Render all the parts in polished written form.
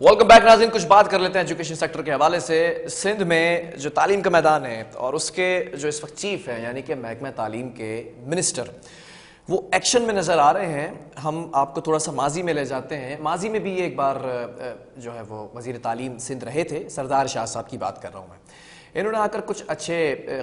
Welcome back नाज़रीन। कुछ बात कर लेते हैं एजुकेशन सेक्टर के हवाले से। सिंध में जो तालीम का मैदान है और उसके जो इस वक्त चीफ है यानी कि महकमा तालीम के मिनिस्टर, वो एक्शन में नज़र आ रहे हैं। हम आपको थोड़ा सा माजी में ले जाते हैं। माजी में भी ये एक बार जो है वो वज़ीर तालीम सिंध रहे थे, सरदार शाह साहब की बात कर रहा हूँ मैं। इन्होंने आकर कुछ अच्छे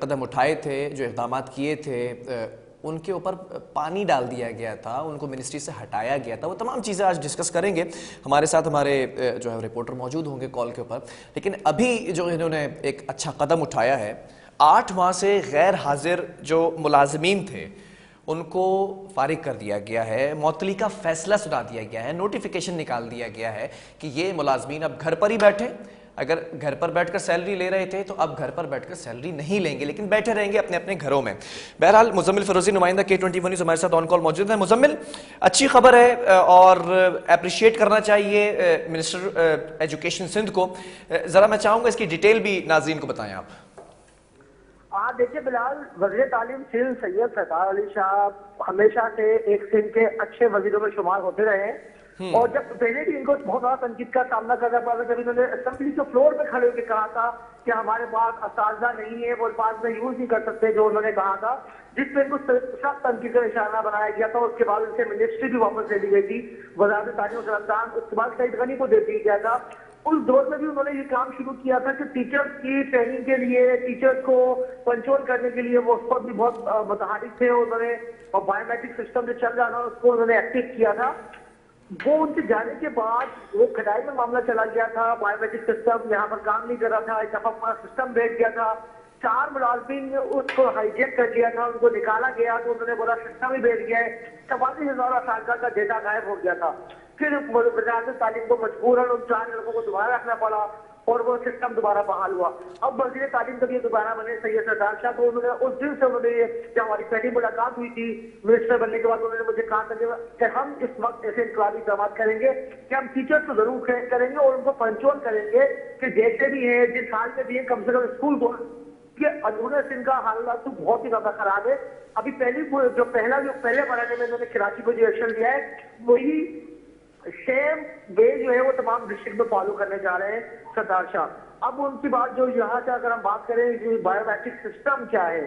कदम उठाए थे, जो इक़दाम किए थे, उनके ऊपर पानी डाल दिया गया था, उनको मिनिस्ट्री से हटाया गया था। वो तमाम चीज़ें आज डिस्कस करेंगे। हमारे साथ हमारे जो है रिपोर्टर मौजूद होंगे कॉल के ऊपर। लेकिन अभी जो इन्होंने एक अच्छा कदम उठाया है, 8 माह से गैर हाजिर जो मुलाजमीन थे उनको फारिग कर दिया गया है, मौतली का फैसला सुना दिया गया है, नोटिफिकेशन निकाल दिया गया है कि ये मुलाजमीन अब घर पर ही बैठे। अगर घर पर बैठकर सैलरी ले रहे थे तो अब घर पर बैठकर सैलरी नहीं लेंगे, लेकिन बैठे रहेंगे अपने अपने घरों में। बहरहाल मुजम्मिल फिरोजी नुमाइंदा K21 न्यूज़ हमारे साथ ऑन कॉल मौजूद है। मुजम्मिल, अच्छी खबर है और अप्रिशिएट करना चाहिए मिनिस्टर एजुकेशन सिंध को। जरा मैं चाहूंगा इसकी डिटेल भी नाज़रीन को बताएं आप। देखिए बिलाल, वज़ीर तालीम सिंध सैयद सरदार अली शाह हमेशा से एक सिंध के अच्छे वजीरों में शुमार होते रहे और जब पहले भी इनको बहुत बड़ा तनकीद का सामना करना पड़ा, जब इन्होंने असेंबली के फ्लोर पे खड़े होकर कहा था कि हमारे पास असातिज़ा नहीं है, वो अल्फाज में यूज नहीं कर सकते जो उन्होंने कहा था, जिसपे इनको सख्त तनकीद का निशाना बनाया गया था। उसके बाद उनसे मिनिस्ट्री भी वापस ले ली गई थी, वज़ारत तालीम सरदार, उसके बाद सईद गनी को दे दिया गया था। उस दौर में भी उन्होंने ये काम शुरू किया था कि टीचर्स की ट्रेनिंग के लिए, टीचर्स को कंट्रोल करने के लिए वो उस पर भी बहुत मुतहरिक थे। उन्होंने बायोमेट्रिक सिस्टम जो चल रहा था उसको उन्होंने एक्टिव किया था। वो उनके जाने के बाद वो खटाई में मामला चला गया था। बायोमेट्रिक सिस्टम यहाँ पर काम नहीं कर रहा था, एक दफा पूरा सिस्टम बैठ गया था। 4 मुलाजमीन ने उसको हाईजेक कर दिया था, उनको निकाला गया तो उन्होंने बोला सिस्टम ही बैठ गया है। 44,000 असातिज़ा का डेटा गायब हो गया था। फिर वज़ारत तालीम को मजबूरन उन 4 लड़कों को दोबारा रखना पड़ा और वो सिस्टम दोबारा बहाल हुआ। अब वज़ीर तालीम जब ये दोबारा बने सैयद सरदार शाह, तो उन्होंने उस दिन से उन्होंने जब हमारी पहली मुलाकात हुई थी मिनिस्टर बनने के बाद, उन्होंने मुझे कहा था कि हम इस वक्त ऐसे इंकलाबी इक़दाम करेंगे कि हम टीचर्स को जरूर करेंगे और उनको कंट्रोल करेंगे कि जैसे भी है, जिस हाल में भी है, कम से कम स्कूल को कि अधूरे सिंध का हालात तो बहुत ही ज्यादा खराब है। अभी पहले मरहले में इन्होंने कराची को जो एक्शन लिया है वही सेम वे जो है वो तमाम डिस्ट्रिक्ट में फॉलो करने जा रहे हैं सरदार शाह। अब उनकी बात जो यहाँ से अगर हम बात करें कि बायोमेट्रिक सिस्टम क्या है,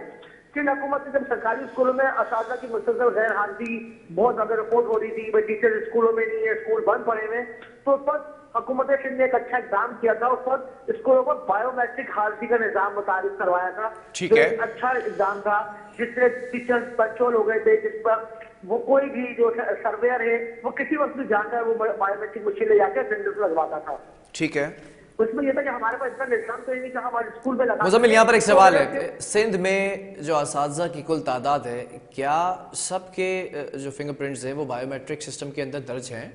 सिंध हुकूमत ने जब सरकारी स्कूलों में असातिज़ा की मुसलसल गैर हाजिरी बहुत ज्यादा रिपोर्ट हो रही थी, भाई टीचर स्कूलों में नहीं है, स्कूल बंद पड़े हुए, तो उस पर हुकूमत सिंध ने एक अच्छा इक़दाम किया था। उस पर स्कूलों पर बायोमेट्रिक हाजिरी का निज़ाम मुतारिफ करवाया था, ठीक है। अच्छा इक़दाम था जिससे टीचर्स कंट्रोल हो गए थे, जिस पर वो कोई भी जो सर्वेयर है वो किसी वक्त भी जाकर वो बायोमेट्रिक मशीन ले जाकर सेंटर से लगवाता था। ठीक है। उसमें यह था कि हमारे पास इतना निज़ाम तो नहीं था, हमारे स्कूल में लगा। मुजम्मिल, यहाँ पर एक सवाल है। सिंध में जो असातिज़ा की कुल तादाद है, क्या सबके जो फिंगरप्रिंट्स हैं वो बायोमेट्रिक सिस्टम के अंदर दर्ज हैं?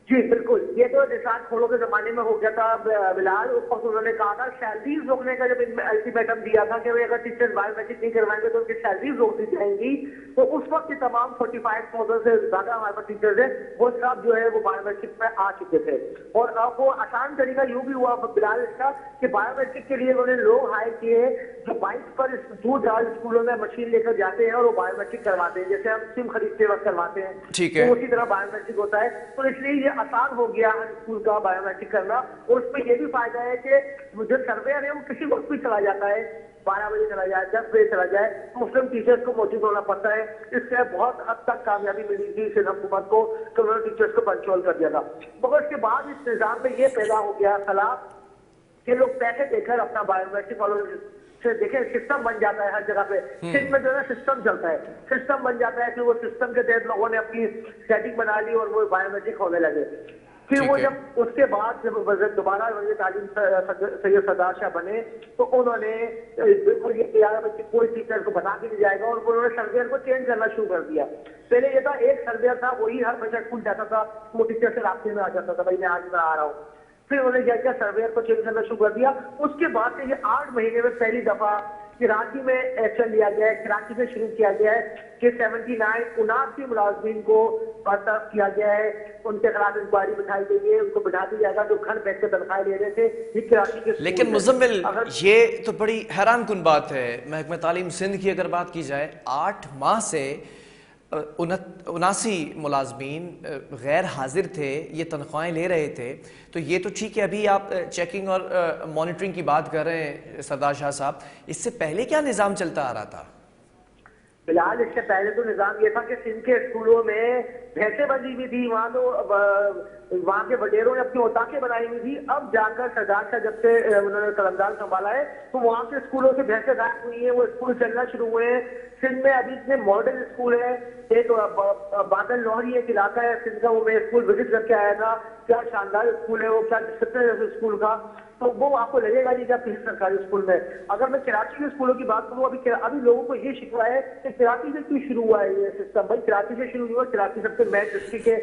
जी बिल्कुल, ये तो निशान खोलो के जमाने में हो गया था बिलाल। उस वक्त उन्होंने कहा था सैलरीज रोकने का, जब अल्टीमेटम दिया था कि अगर टीचर्स बायोमेट्रिक नहीं करवाएंगे तो उनकी सैलरीज रोक दी जाएंगी, तो उस वक्त के तमाम 45,000 से ज्यादा हमारे पास टीचर्स है वो सब जो है वो बायोमेट्रिक में आ चुके थे। और अब वो आसान तरीका यूं भी हुआ बिलाल इसका कि बायोमेट्रिक के लिए उन्होंने लोग हायर किए जो बाइक पर दूर दराज स्कूलों में मशीन लेकर जाते हैं और वो बायोमेट्रिक करवाते हैं, जैसे हम सिम खरीदते वक्त करवाते हैं। ठीक है। तो उसी तरह बायोमेट्रिक होता है, तो इसलिए आसान हो गया हर स्कूल का बायोमेट्रिक करना। और उसमें यह भी फायदा है कि जो सर्वेयर है वो किसी वक्त भी चला जाता है, 12 बजे चला जाए, 10 बजे चला जाए, मुस्लिम टीचर्स को मौजूद होना पड़ता है। इससे बहुत हद तक कामयाबी मिली थी सिंध हुकूमत को कि उन्होंने टीचर्स को कंट्रोल कर दिया था। मगर उसके बाद इस निजाम में यह पैदा हो गया सलाह कि लोग पैसे देकर अपना बायोमेट्रिक फॉलो से देखें, सिस्टम बन जाता है हर जगह पे। सिंध में जो है सिस्टम चलता है, सिस्टम बन जाता है, फिर वो सिस्टम के तहत लोगों ने अपनी सेटिंग बना ली और वो बायोमेट्रिक होने लगे। फिर वो जब उसके बाद जब दोबारा वज़ीर तालीम सैयद सरदार शाह बने तो उन्होंने बिल्कुल ये किया कि कोई टीचर को बता के नहीं जाएगा और उन्होंने सर्वेयर को चेंज करना शुरू कर दिया। पहले ये था एक सर्वेयर था, वही हर बच्चा स्कूल जाता था, वो टीचर से रास्ते में आ जाता था, भाई मैं आज मैं आ रहा हूँ। फिर उन्होंने क्या किया, सर्वेयर को चेंज करना शुरू कर दिया। उसके बाद से ये 8 महीने में पहली दफा कराची में एक्शन लिया गया है, कराची में शुरू किया गया है कि 79 मुलाजमीन को बर्ताव किया गया है, उनके खिलाफ इंक्वायरी बिठाई गई है, उनको बिठा दिया जाएगा जो घर बैठ के तनख्वाह ले रहे थे। ये कराची के लेकिन मुजम्मिल, ये तो बड़ी हैरान कुन बात है। महकमा तालीम सिंध की अगर बात की जाए, 8 माह से 79 मुलाजमीन गैर हाजिर थे, ये तनख्वाहें ले रहे थे, तो ये तो ठीक है, अभी आप चेकिंग और मॉनिटरिंग की बात कर रहे हैं सरदार शाह साहब, इससे पहले क्या निज़ाम चलता आ रहा था? फिलहाल इससे पहले तो निजाम ये था कि सिंध के स्कूलों में भैंसे बंधी हुई थी, वहां तो वहां के वडेरों ने अपनी औताकें बनाई हुई थी। अब जाकर सरदार शाह जब से उन्होंने कलमदान संभाला है तो वहां के स्कूलों से भैंसे गायब हुई है, वो स्कूल चलना शुरू हुए हैं। सिंध में अभी इतने मॉडर्न स्कूल है, एक बादल लौहरी एक इलाका है सिंध का, वो मैं स्कूल विजिट करके आया था, क्या शानदार स्कूल है वो, क्या डिसिप्लिन है उस स्कूल का, तो वो आपको लगेगा नहीं कि आप किसी सरकारी स्कूल में। अगर मैं कराची के स्कूलों की बात करूँ, अभी लोगों को ये शिकवा है कि कराची से क्यों शुरू हुआ है ये सिस्टम। भाई कराची से शुरू हुआ, कराची सबसे मेन डिस्ट्रिक्ट है,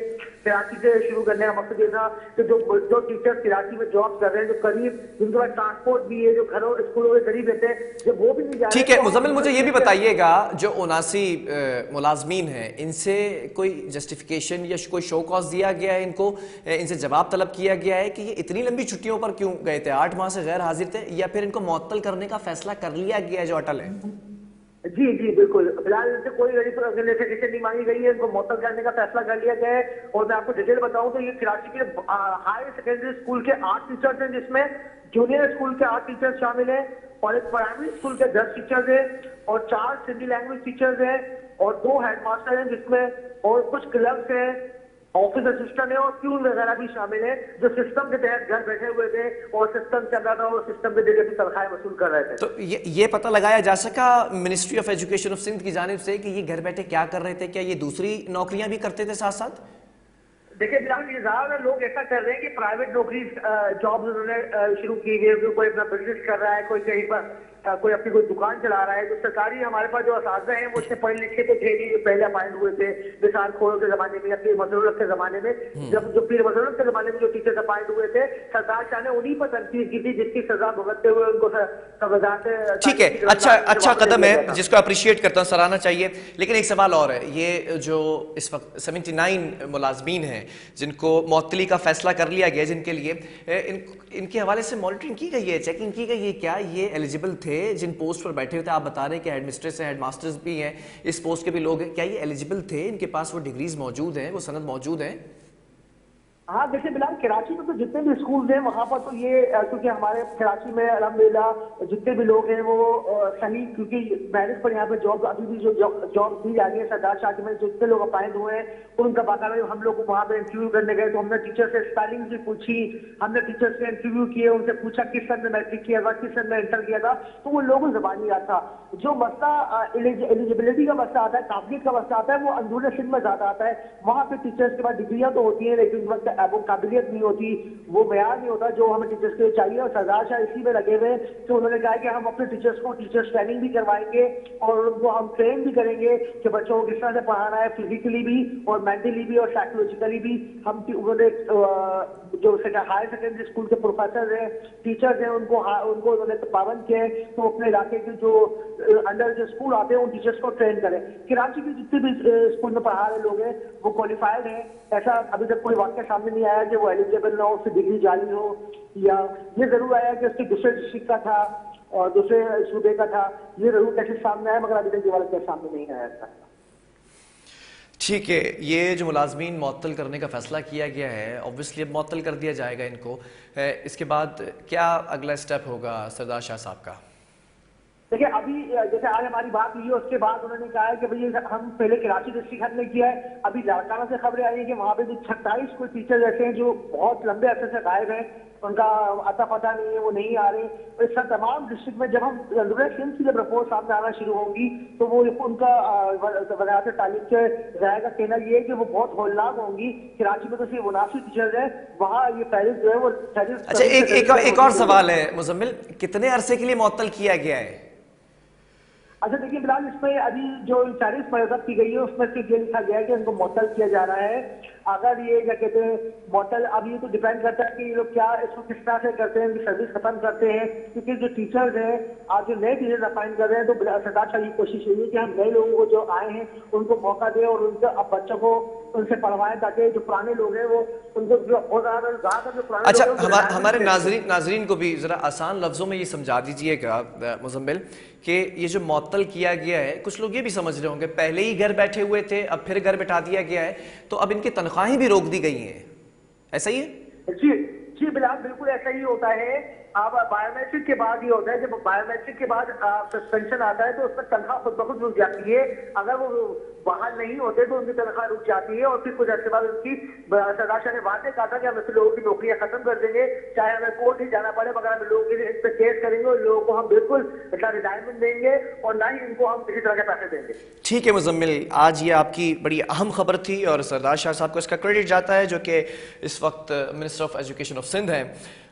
कराची से शुरू करने का मकसद ये था कि जो टीचर कराची में जॉब कर रहे हैं, जो करीब जिनके पास ट्रांसपोर्ट भी है, जो घरों स्कूलों के करीब रहते हैं, जब वो भी नहीं जा रहे। ठीक है मुजम्मिल, मुझे ये भी बताइएगा, जो 79 मुलाजमीन हैं, इनसे कोई जस्टिफिकेशन या कोई शो कॉज दिया गया है इनको, इनसे जवाब तलब किया गया है कि ये इतनी लंबी छुट्टियों पर क्यों गए थे, 8 माह से गैर हाजिर थे, या फिर इनको मुअत्तल करने का फैसला कर लिया गया है जो अटल है? जी जी बिल्कुल, फिलहाल इनसे कोई नोटिफिकेशन नहीं मांगी गई है, इनको मुअत्तल करने का फैसला कर लिया गया है। और मैं आपको डिटेल बताऊं तो ये कराची के हायर सेकेंडरी स्कूल के 8 टीचर्स हैं, जिसमें जूनियर स्कूल के 8 टीचर्स शामिल हैं, और एक प्राइमरी स्कूल के 10 टीचर्स हैं, और 4 सिंधी लैंग्वेज टीचर्स हैं, और 2 हेडमास्टर हैं जिसमें, और कुछ क्लर्क्स हैं, ऑफिस असिस्टेंट है, और प्यून वगैरह भी शामिल है, जो सिस्टम के तहत घर बैठे हुए थे और सिस्टम चल रहा था और सिस्टम के जरिए तनख्वाहें वसूल कर रहे थे। तो ये पता लगाया जा सका ministry of education of Sindh की जानिब से कि ये घर बैठे क्या कर रहे थे, क्या ये दूसरी नौकरियां भी करते थे साथ साथ? देखिए फिलहाल ये ज्यादातर लोग ऐसा कर रहे हैं कि प्राइवेट नौकरी जॉब उन्होंने शुरू की हुई है, कोई अपना बिजनेस कर रहा है, कोई कहीं पर कोई अपनी कोई दुकान चला रहा है। तो सरकारी हमारे पास जो असातिज़ा हैं वो इतने पढ़े लिखे तो थे नहीं, पहले अपॉइंट हुए थे मिसाल खोरों के जमाने में या पीर मसरूर के जमाने में, जो पीर मसरूर के जमाने में जो टीचर्स अपॉइंट हुए थे, सरदार शाह ने उन्हीं पर तनकीद की थी जिसकी सजा भुगतते हुए उनको सजा से। ठीक है, अच्छा कदम है जिसको अप्रिशिएट करता हूँ, सराहना चाहिए। लेकिन एक सवाल और है, ये जो इस वक्त 79 मुलाजमीन हैं जिनको मुअत्तली का फैसला कर लिया गया, जिनके लिए इनके हवाले से मॉनिटरिंग की गई है, चेकिंग की गई है, क्या ये एलिजिबल थे जिन पोस्ट पर बैठे हुए थे? आप बता रहे हैं कि हेडमिस्ट्रेस हैं, हेडमास्टर्स भी हैं, इस पोस्ट के भी लोग हैं, क्या ये एलिजिबल थे? इनके पास वो डिग्रीज मौजूद हैं, वो सनद मौजूद हैं? हाँ देखिए फिलहाल कराची में तो जितने भी स्कूल हैं वहाँ पर तो ये, क्योंकि हमारे कराची में अल्हम्दुलिल्लाह जितने भी लोग हैं वो सही, क्योंकि मैरिज पर यहाँ पे जॉब अभी भी जो जॉब दी जा रही है सरदार शाह में, जितने लोग अपॉइंट हुए हैं उनका बाकायदा हम लोग वहाँ पे इंटरव्यू करने गए तो हमने टीचर से स्पेलिंग भी पूछी, हमने टीचर से इंटरव्यू किए, उनसे पूछा किस सन में मैट्रिक किया था, किस सन में इंटर किया था, तो वो लोगों जबानी याद था। जो मसला एलिजिबिलिटी का मसला आता है, काबिलियत का मसला आता है, वो अंदरूनी सिंध में ज्यादा आता है। वहाँ पे टीचर्स के पास डिग्रियां तो होती है लेकिन वो काबिलियत नहीं होती, वो बयान नहीं होता जो हमें टीचर्स के लिए चाहिए। और सरदार शाह इसी में लगे हुए, तो उन्होंने कहा कि हम अपने टीचर्स को टीचर्स ट्रेनिंग भी करवाएंगे और उनको हम ट्रेन भी करेंगे कि बच्चों को किस तरह से पढ़ाना है, फिजिकली भी और मेंटली भी और साइकोलॉजिकली भी। हम उन्होंने जो हायर सेकेंडरी स्कूल के प्रोफेसर हैं, टीचर्स हैं, उनको उन्होंने पाबंद किया है तो अपने इलाके के जो अंडर जो स्कूल आते हैं उन टीचर्स को ट्रेन करें। कराची के जितने भी स्कूल में पढ़ा रहे लोग हैं वो क्वालिफाइड हैं, ऐसा अभी तक कोई वाक्य सामने नहीं आया कि वो एलिजिबल ना हो, उसकी डिग्री जाली हो, या ये जरूर आया कि उसकी दूसरे डिस्ट्रिक्ट का था और दूसरे सूबे का था, ये जरूर कैसे सामने आया, मगर अभी तक ये वाला सामने नहीं आया था। ठीक है, ये जो मुलाजमीन मुअत्तल करने का फैसला किया गया है, ऑब्वियसली अब मुअत्तल कर दिया जाएगा इनको, इसके बाद क्या अगला स्टेप होगा सरदार शाह साहब का? देखिए अभी जैसे आज हमारी बात हुई है उसके बाद उन्होंने कहा है कि भाई हम पहले कराची डिस्ट्रिक्ट हमने किया है, अभी लाड़काना से खबरें आई है कि वहाँ पे जो 27 कोई टीचर ऐसे हैं जो बहुत लंबे अरसे से गायब हैं, उनका अता पता नहीं है, वो नहीं आ रहे। तो इस तमाम डिस्ट्रिक्ट में जब हम सिंध की जब रिपोर्ट सामने आना शुरू होंगी तो वो उनका वज़ारत तालीम के राय का कहना ये है कि वो बहुत होलनाक होंगी। कराची में तो सिर्फ 79 टीचर्स हैं, वहाँ ये फहरिस्त जो है वो फहरिस्त। अच्छा, एक और सवाल है मुजम्मिल, कितने अरसे के लिए मुअत्तल किया गया है? अच्छा देखिए फिलहाल इसमें अभी जो फहरिस्त मरतब की गई है उसमें सिर्फ ये लिखा गया है कि इनको मुअत्तल किया जा रहा है। अगर ये क्या कहते हैं मुअत्तल, अब ये तो डिपेंड करता है कि ये लोग क्या इसको किस तरह से करते हैं, इनकी सर्विस खत्म करते हैं, क्योंकि जो टीचर्स हैं आज जो नए टीचर्स अपॉइंट कर रहे हैं तो सरदार शाह की कोशिश यही है कि हम नए लोगों को जो आए हैं उनको मौका दें और उनके अब बच्चों को उनसे पढ़वाएं, ताकि जो पुराने लोग हैं वो उनको जो बहुत ज्यादा जो पुराने अच्छा, लोग हैं, उनको हमारे रिटायरमेंट नाजरीन को भी जरा आसान लफ्जों में ये समझा दीजिएगा मुजम्मिल, कि ये जो मुअत्तल किया गया है, कुछ लोग ये भी समझ रहे होंगे पहले ही घर बैठे हुए थे, अब फिर घर बैठा दिया गया है, तो अब इनकी तनख्वाहें भी रोक दी गई हैं, ऐसा ही है? जी जी बिलाल, बिल्कुल ऐसा ही होता है। अब बायोमेट्रिक के बाद ये होता है, जब बायोमेट्रिक के बाद सस्पेंशन आता है तो उसमें तनख्वाह खुद ब खुद रुक जाती है। अगर वो बहाल नहीं होते तो उनकी तनख्वाह रुक जाती है, और फिर कुछ अर्से बाद उनकी सरदार ने वादे कहा था कि हम ऐसे लोगों की नौकरियां खत्म कर देंगे, चाहे हमें कोर्ट ही जाना पड़े, मगर हम लोगों के इस पर केस करेंगे और लोगों को हम बिल्कुल रिटायरमेंट देंगे और ना ही इनको हम किसी तरह के पैसे देंगे। ठीक है मुजम्मिल, आज ये आपकी बड़ी अहम खबर थी और सरदार शाह साहब को इसका क्रेडिट जाता है, जो कि इस वक्त minister of education of Sindh हैं,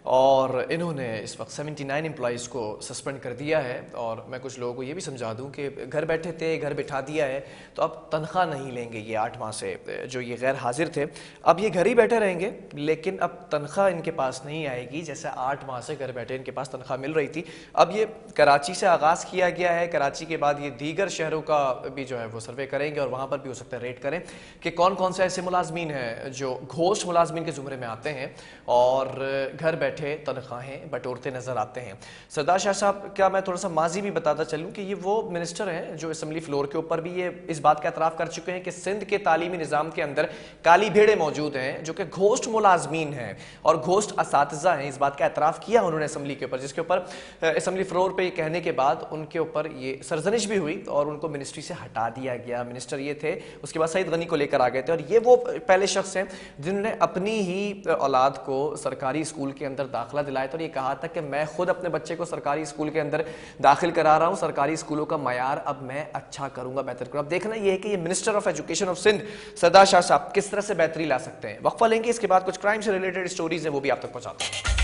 और इन्होंने इस वक्त 79 एम्प्लॉइज़ को सस्पेंड कर दिया है। और मैं कुछ लोगों को ये भी समझा दूं कि घर बैठे थे, घर बिठा दिया है, तो अब तनख्वाह नहीं लेंगे ये 8 माह से, जो ये गैर हाजिर थे, अब ये घर ही बैठे रहेंगे, लेकिन अब तनख्वाह इनके पास नहीं आएगी जैसे 8 माह से घर बैठे इनके पास तनख्वाह मिल रही थी। अब ये कराची से आगाज़ किया गया है, कराची के बाद ये दीगर शहरों का भी जो है वो सर्वे करेंगे और वहाँ पर भी हो सकता है रेट करें कि कौन कौन से ऐसे मुलाजमीन हैं जो घोस्ट मुलाजमीन के ज़ुमरे में आते हैं और घर बैठे तनख्वाहें बटोरते नजर आते हैं। सरदार शाह साहब, क्या मैं थोड़ा सा माजी भी बताता चलूं कि ये वो मिनिस्टर हैं जो असेंबली फ्लोर के ऊपर भी ये इस बात का एतराफ़ कर चुके हैं कि सिंध के तालीमी निज़ाम के अंदर काली भेड़ें मौजूद हैं जो कि घोस्ट मुलाजमीन हैं और घोस्ट असातिज़ा हैं। इस बात का एतराफ़ किया उन्होंने असेंबली के ऊपर, जिसके ऊपर असेंबली फ्लोर पर कहने के बाद उनके ऊपर ये सरजनिश भी हुई और उनको मिनिस्ट्री से हटा दिया गया। मिनिस्टर ये थे, उसके बाद सईद गनी को लेकर आ गए थे, और ये वो पहले शख्स हैं जिन्होंने अपनी ही औलाद को सरकारी स्कूल के अंदर दाखिला दिलाया था और ये कहा था कि मैं खुद अपने बच्चे को सरकारी स्कूल के अंदर दाखिल करा रहा हूं, सरकारी स्कूलों का मयार अब मैं अच्छा करूंगा, बेहतर करूंगा। अब देखना यह है कि ये minister of education of Sindh सरदार शाह साहब किस तरह से बेहतरी ला सकते हैं। वक्फा लेंगे, इसके बाद कुछ क्राइम से रिलेटेड स्टोरीज हैं वो भी आप तक पहुंचाते हैं।